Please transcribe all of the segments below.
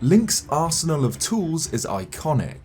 Link's arsenal of tools is iconic.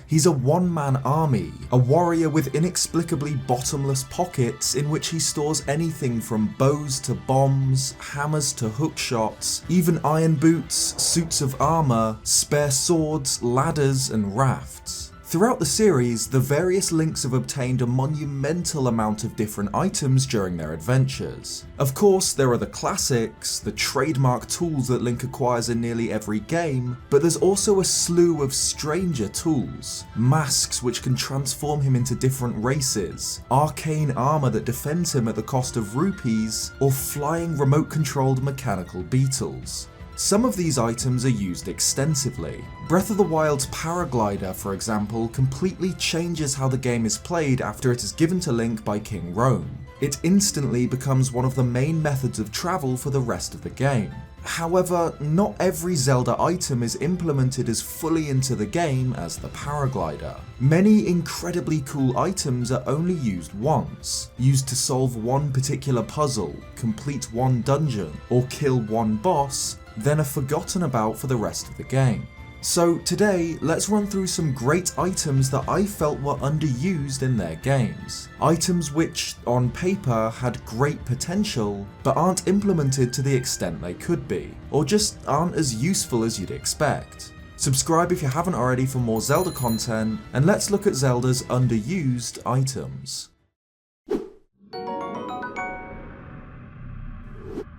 He's a one-man army, a warrior with inexplicably bottomless pockets in which he stores anything from bows to bombs, hammers to hookshots, even iron boots, suits of armor, spare swords, ladders, and rafts. Throughout the series, the various Links have obtained a monumental amount of different items during their adventures. Of course, there are the classics, the trademark tools that Link acquires in nearly every game, but there's also a slew of stranger tools. Masks which can transform him into different races, arcane armor that defends him at the cost of rupees, or flying remote-controlled mechanical beetles. Some of these items are used extensively. Breath of the Wild's paraglider, for example, completely changes how the game is played after it is given to Link by King Rhoam. It instantly becomes one of the main methods of travel for the rest of the game. However, not every Zelda item is implemented as fully into the game as the paraglider. Many incredibly cool items are only used once, used to solve one particular puzzle, complete one dungeon, or kill one boss, then are forgotten about for the rest of the game. So today, let's run through some great items that I felt were underused in their games. Items which, on paper, had great potential, but aren't implemented to the extent they could be, or just aren't as useful as you'd expect. Subscribe if you haven't already for more Zelda content, and let's look at Zelda's underused items.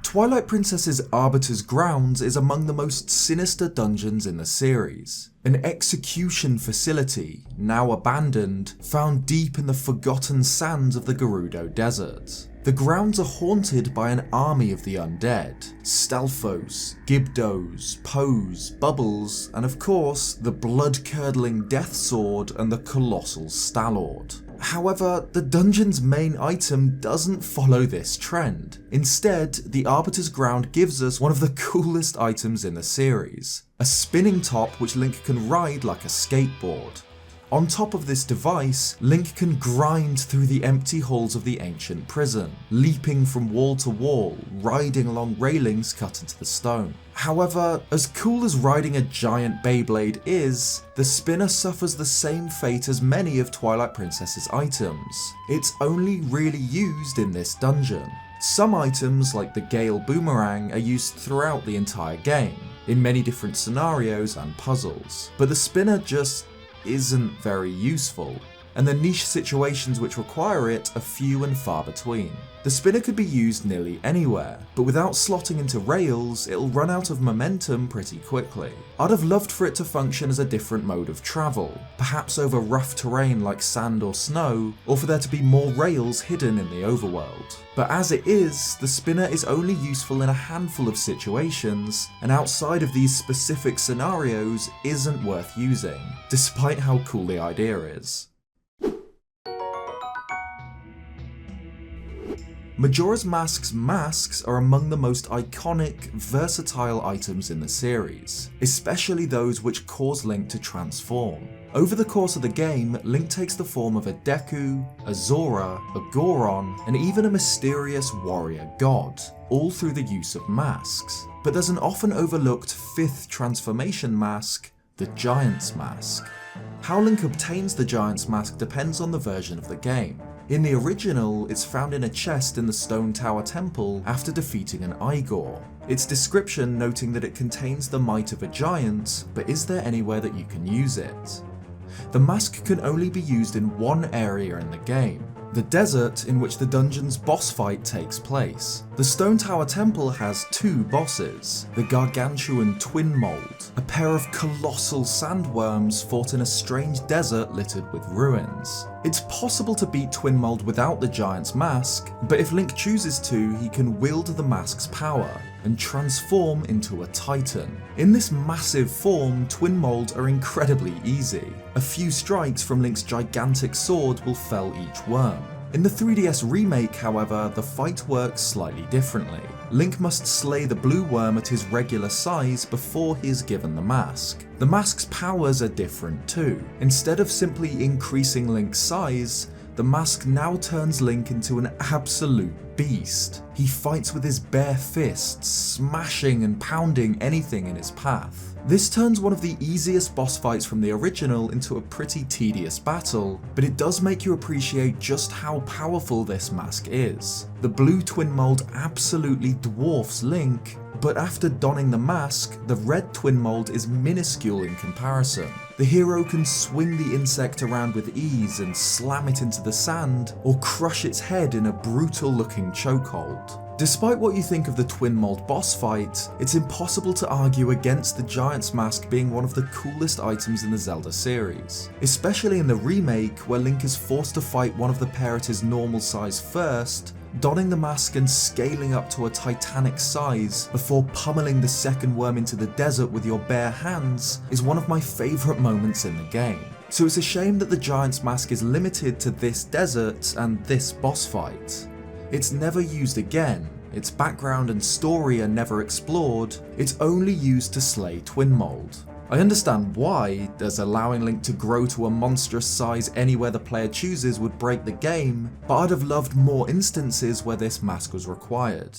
Twilight Princess's Arbiter's Grounds is among the most sinister dungeons in the series. An execution facility, now abandoned, found deep in the forgotten sands of the Gerudo Desert. The grounds are haunted by an army of the undead, Stalfos, Gibdos, Pose, Bubbles, and of course, the blood-curdling Death Sword and the colossal Stalord. However, the dungeon's main item doesn't follow this trend. Instead, the Arbiter's Ground gives us one of the coolest items in the series, a spinning top which Link can ride like a skateboard. On top of this device, Link can grind through the empty halls of the ancient prison, leaping from wall to wall, riding along railings cut into the stone. However, as cool as riding a giant Beyblade is, the spinner suffers the same fate as many of Twilight Princess's items. It's only really used in this dungeon. Some items, like the Gale Boomerang, are used throughout the entire game, in many different scenarios and puzzles, but the spinner just isn't very useful, and the niche situations which require it are few and far between. The spinner could be used nearly anywhere, but without slotting into rails, it'll run out of momentum pretty quickly. I'd have loved for it to function as a different mode of travel, perhaps over rough terrain like sand or snow, or for there to be more rails hidden in the overworld. But as it is, the spinner is only useful in a handful of situations, and outside of these specific scenarios isn't worth using, despite how cool the idea is. Majora's Mask's masks are among the most iconic, versatile items in the series, especially those which cause Link to transform. Over the course of the game, Link takes the form of a Deku, a Zora, a Goron, and even a mysterious warrior god, all through the use of masks. But there's an often overlooked fifth transformation mask, the Giant's Mask. How Link obtains the Giant's Mask depends on the version of the game. In the original, it's found in a chest in the Stone Tower Temple after defeating an Igor. Its description noting that it contains the might of a giant, but is there anywhere that you can use it? The mask can only be used in one area in the game, the desert in which the dungeon's boss fight takes place. The Stone Tower Temple has two bosses, the gargantuan Twin Mold, a pair of colossal sandworms fought in a strange desert littered with ruins. It's possible to beat Twin Mold without the Giant's Mask, but if Link chooses to, he can wield the mask's power and transform into a Titan. In this massive form, Twin Mold are incredibly easy. A few strikes from Link's gigantic sword will fell each worm. In the 3DS remake, however, the fight works slightly differently. Link must slay the blue worm at his regular size before he is given the mask. The mask's powers are different too. Instead of simply increasing Link's size, the mask now turns Link into an absolute beast. He fights with his bare fists, smashing and pounding anything in his path. This turns one of the easiest boss fights from the original into a pretty tedious battle, but it does make you appreciate just how powerful this mask is. The blue twin mold absolutely dwarfs Link, but after donning the mask, the red twin mold is minuscule in comparison. The hero can swing the insect around with ease and slam it into the sand, or crush its head in a brutal looking chokehold. Despite what you think of the twin mold boss fight, it's impossible to argue against the Giant's Mask being one of the coolest items in the Zelda series. Especially in the remake, where Link is forced to fight one of the pair at his normal size first, donning the mask and scaling up to a titanic size before pummeling the second worm into the desert with your bare hands is one of my favourite moments in the game. So it's a shame that the Giant's Mask is limited to this desert and this boss fight. It's never used again, its background and story are never explored, it's only used to slay Twin Mold. I understand why, as allowing Link to grow to a monstrous size anywhere the player chooses would break the game, but I'd have loved more instances where this mask was required.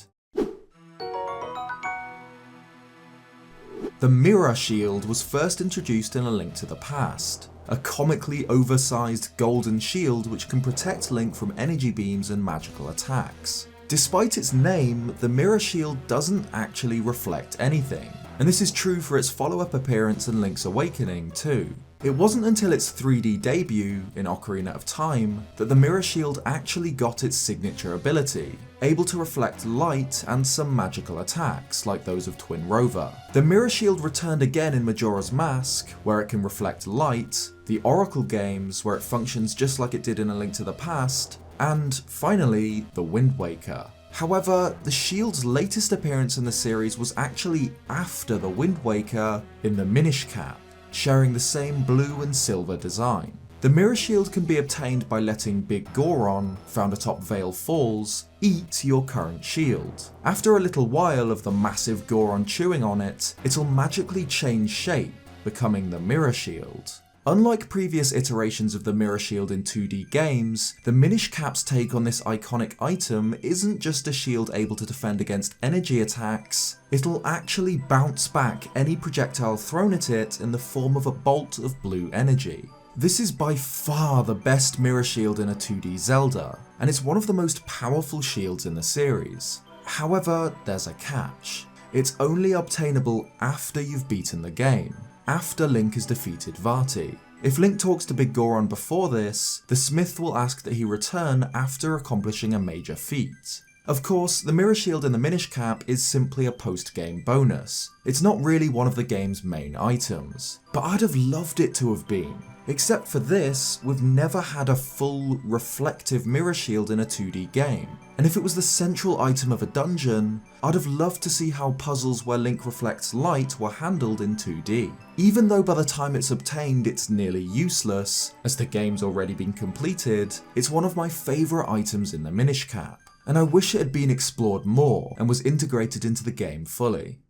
The Mirror Shield was first introduced in A Link to the Past, a comically oversized golden shield which can protect Link from energy beams and magical attacks. Despite its name, the Mirror Shield doesn't actually reflect anything, and this is true for its follow-up appearance in Link's Awakening too. It wasn't until its 3D debut in Ocarina of Time that the Mirror Shield actually got its signature ability, able to reflect light and some magical attacks like those of Twin Rover. The Mirror Shield returned again in Majora's Mask, where it can reflect light, the Oracle games, where it functions just like it did in A Link to the Past, and finally, the Wind Waker. However, the shield's latest appearance in the series was actually after the Wind Waker in the Minish Cap, sharing the same blue and silver design. The Mirror Shield can be obtained by letting Big Goron, found atop Vale Falls, eat your current shield. After a little while of the massive Goron chewing on it, it'll magically change shape, becoming the Mirror Shield. Unlike previous iterations of the Mirror Shield in 2D games, the Minish Cap's take on this iconic item isn't just a shield able to defend against energy attacks, it'll actually bounce back any projectile thrown at it in the form of a bolt of blue energy. This is by far the best Mirror Shield in a 2D Zelda, and it's one of the most powerful shields in the series. However, there's a catch. It's only obtainable after you've beaten the game, after Link has defeated Vati. If Link talks to Big Goron before this, the Smith will ask that he return after accomplishing a major feat. Of course, the Mirror Shield in the Minish Cap is simply a post-game bonus. It's not really one of the game's main items, but I'd have loved it to have been. Except for this, we've never had a full, reflective Mirror Shield in a 2D game, and if it was the central item of a dungeon, I'd have loved to see how puzzles where Link reflects light were handled in 2D. Even though by the time it's obtained it's nearly useless, as the game's already been completed, it's one of my favourite items in the Minish Cap, and I wish it had been explored more and was integrated into the game fully.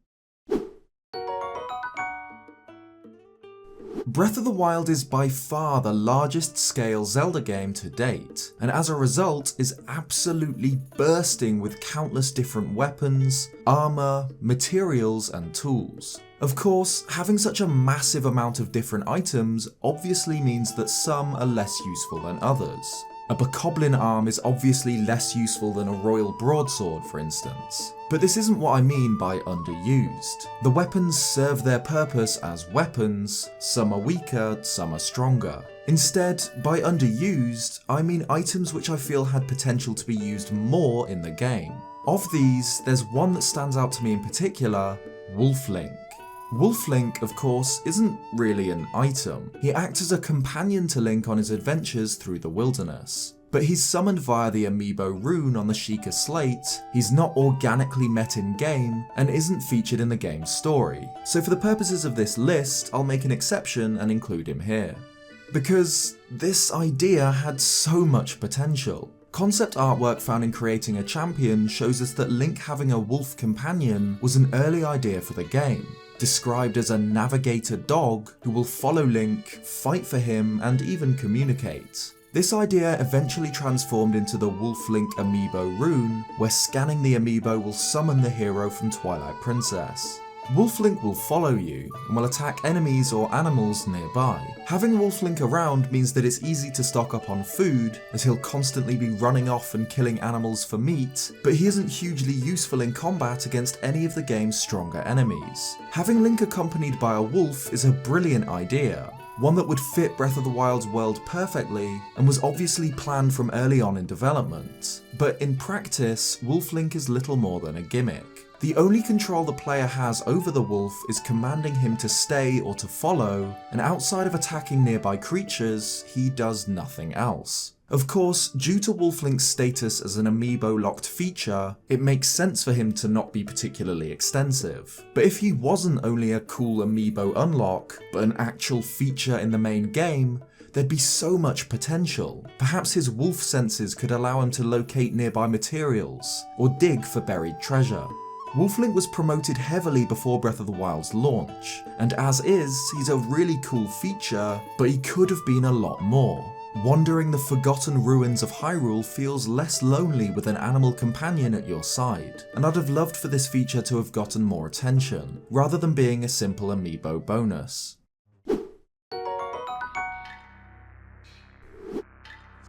Breath of the Wild is by far the largest scale Zelda game to date, and as a result is absolutely bursting with countless different weapons, armour, materials and tools. Of course, having such a massive amount of different items obviously means that some are less useful than others. A Bokoblin arm is obviously less useful than a Royal Broadsword, for instance. But this isn't what I mean by underused. The weapons serve their purpose as weapons, some are weaker, some are stronger. Instead, by underused, I mean items which I feel had potential to be used more in the game. Of these, there's one that stands out to me in particular, Wolf Link. Wolf Link, of course, isn't really an item. He acts as a companion to Link on his adventures through the wilderness. But he's summoned via the amiibo rune on the Sheikah Slate, he's not organically met in-game, and isn't featured in the game's story. So for the purposes of this list, I'll make an exception and include him here. Because this idea had so much potential. Concept artwork found in Creating a Champion shows us that Link having a wolf companion was an early idea for the game, described as a navigator dog who will follow Link, fight for him, and even communicate. This idea eventually transformed into the Wolf Link Amiibo rune, where scanning the amiibo will summon the hero from Twilight Princess. Wolf Link will follow you and will attack enemies or animals nearby. Having Wolf Link around means that it's easy to stock up on food, as he'll constantly be running off and killing animals for meat, but he isn't hugely useful in combat against any of the game's stronger enemies. Having Link accompanied by a wolf is a brilliant idea, one that would fit Breath of the Wild's world perfectly, and was obviously planned from early on in development. But in practice, Wolf Link is little more than a gimmick. The only control the player has over the wolf is commanding him to stay or to follow, and outside of attacking nearby creatures, he does nothing else. Of course, due to Wolf Link's status as an amiibo locked feature, it makes sense for him to not be particularly extensive. But if he wasn't only a cool amiibo unlock, but an actual feature in the main game, there'd be so much potential. Perhaps his wolf senses could allow him to locate nearby materials, or dig for buried treasure. Wolf Link was promoted heavily before Breath of the Wild's launch, and as is, he's a really cool feature, but he could have been a lot more. Wandering the forgotten ruins of Hyrule feels less lonely with an animal companion at your side, and I'd have loved for this feature to have gotten more attention, rather than being a simple amiibo bonus.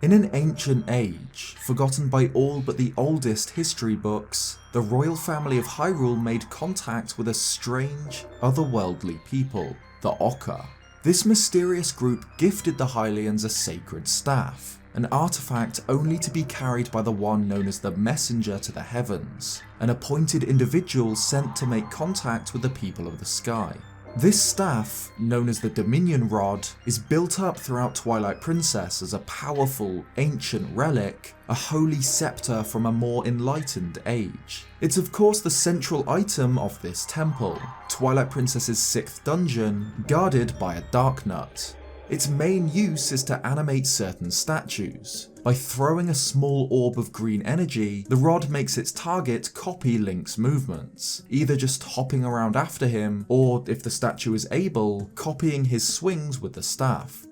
In an ancient age, forgotten by all but the oldest history books, the royal family of Hyrule made contact with a strange, otherworldly people, the Oca. This mysterious group gifted the Hylians a sacred staff, an artifact only to be carried by the one known as the Messenger to the Heavens, an appointed individual sent to make contact with the people of the sky. This staff, known as the Dominion Rod, is built up throughout Twilight Princess as a powerful, ancient relic, a holy scepter from a more enlightened age. It's of course the central item of this temple, Twilight Princess's 6th dungeon, guarded by a Darknut. Its main use is to animate certain statues. By throwing a small orb of green energy, the rod makes its target copy Link's movements, either just hopping around after him, or if the statue is able, copying his swings with the staff.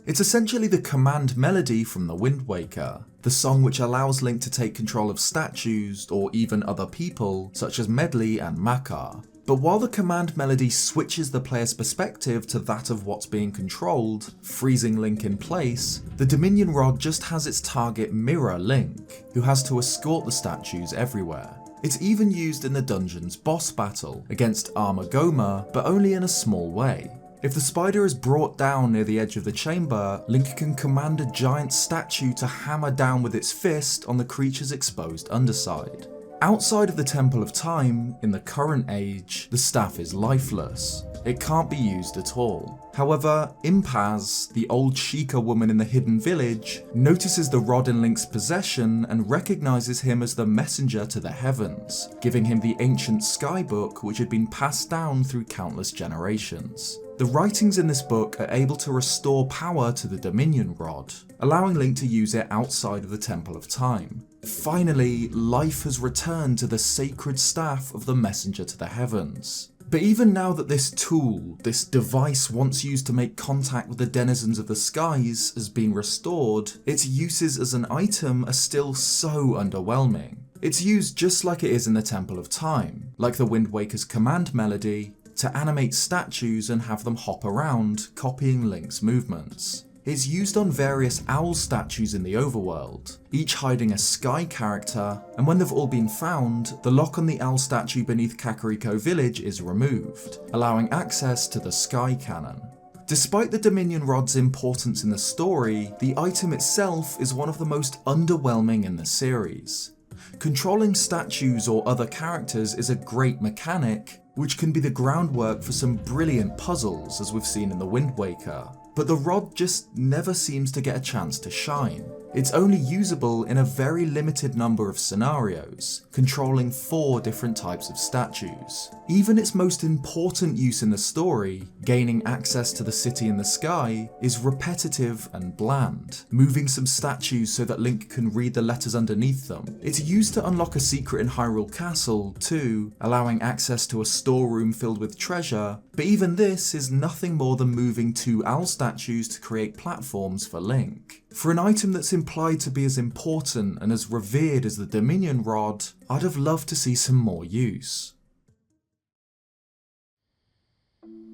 It's essentially the command melody from the Wind Waker, the song which allows Link to take control of statues, or even other people, such as Medli and Makar. But while the command melody switches the player's perspective to that of what's being controlled, freezing Link in place, the Dominion Rod just has its target mirror Link, who has to escort the statues everywhere. It's even used in the dungeon's boss battle against Armagoma, but only in a small way. If the spider is brought down near the edge of the chamber, Link can command a giant statue to hammer down with its fist on the creature's exposed underside. Outside of the Temple of Time, in the current age, the staff is lifeless. It can't be used at all. However, Impaz, the old Sheikah woman in the hidden village, notices the rod in Link's possession and recognises him as the messenger to the heavens, giving him the ancient sky book which had been passed down through countless generations. The writings in this book are able to restore power to the Dominion Rod, allowing Link to use it outside of the Temple of Time. Finally, life has returned to the sacred staff of the Messenger to the Heavens. But even now that this tool, this device once used to make contact with the denizens of the skies, has been restored, its uses as an item are still so underwhelming. It's used just like it is in the Temple of Time, like the Wind Waker's command melody, to animate statues and have them hop around, copying Link's movements. It's used on various owl statues in the overworld, each hiding a sky character, and when they've all been found, the lock on the owl statue beneath Kakariko Village is removed, allowing access to the sky cannon. Despite the Dominion Rod's importance in the story, the item itself is one of the most underwhelming in the series. Controlling statues or other characters is a great mechanic, which can be the groundwork for some brilliant puzzles as we've seen in the Wind Waker, but the rod just never seems to get a chance to shine. It's only usable in a very limited number of scenarios, controlling 4 different types of statues. Even its most important use in the story, gaining access to the city in the sky, is repetitive and bland, moving some statues so that Link can read the letters underneath them. It's used to unlock a secret in Hyrule Castle too, allowing access to a storeroom filled with treasure, but even this is nothing more than moving 2 owl statues to create platforms for Link. For an item that's implied to be as important and as revered as the Dominion Rod, I'd have loved to see some more use.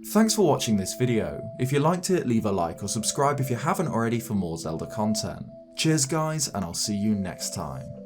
Thanks for watching this video. If you liked it, leave a like or subscribe if you haven't already for more Zelda content. Cheers guys, and I'll see you next time.